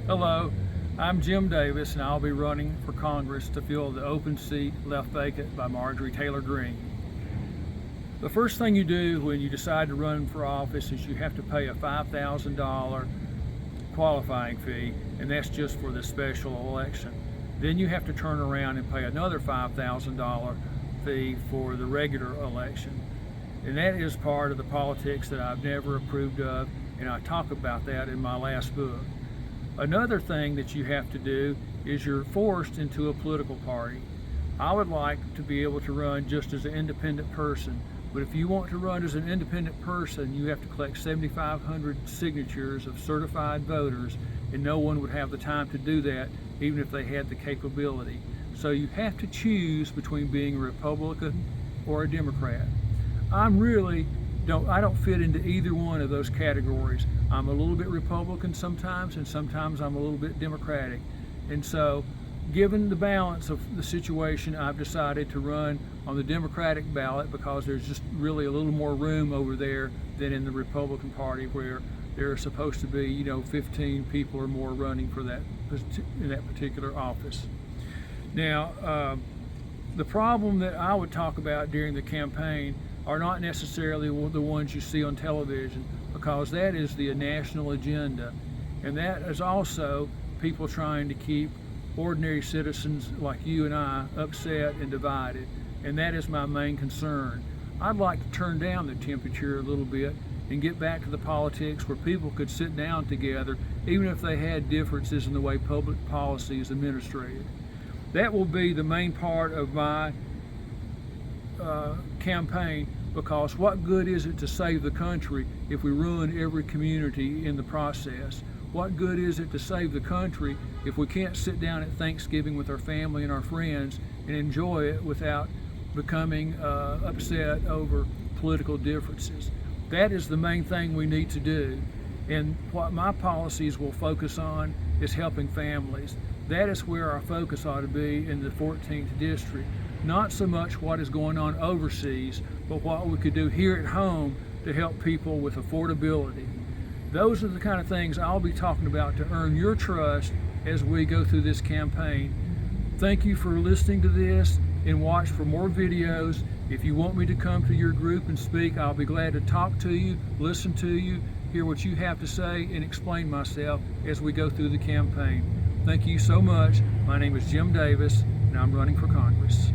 Hello, I'm Jim Davis and I'll be running for Congress to fill the open seat left vacant by Marjorie Taylor Greene. The first thing you do when you decide to run for office is you have to pay a $5,000 qualifying fee, and that's just for the special election. Then you have to turn around and pay another $5,000 fee for the regular election. And that is part of the politics that I've never approved of, and I talk about that in my last book. Another thing that you have to do is you're forced into a political party. I would like to be able to run just as an independent person, but if you want to run as an independent person, you have to collect 7,500 signatures of certified voters, and no one would have the time to do that even if they had the capability. So you have to choose between being a Republican or a Democrat. I don't fit into either one of those categories. I'm a little bit Republican sometimes, and sometimes I'm a little bit Democratic. And so, given the balance of the situation, I've decided to run on the Democratic ballot because there's just really a little more room over there than in the Republican Party, where there are supposed to be, 15 people or more running for in that particular office. Now, the problem that I would talk about during the campaign are not necessarily the ones you see on television, because that is the national agenda, and that is also people trying to keep ordinary citizens like you and I upset and divided, and that is my main concern. I'd like to turn down the temperature a little bit and get back to the politics where people could sit down together even if they had differences in the way public policy is administrated. That will be the main part of my campaign, because what good is it to save the country if we ruin every community in the process? What good is it to save the country if we can't sit down at Thanksgiving with our family and our friends and enjoy it without becoming upset over political differences? That is the main thing we need to do. And what my policies will focus on is helping families. That is where our focus ought to be in the 14th district. Not so much what is going on overseas, but what we could do here at home to help people with affordability. Those are the kind of things I'll be talking about to earn your trust as we go through this campaign. Thank you for listening to this, and watch for more videos. If you want me to come to your group and speak, I'll be glad to talk to you, listen to you, hear what you have to say, and explain myself as we go through the campaign. Thank you so much. My name is Jim Davis, and I'm running for Congress.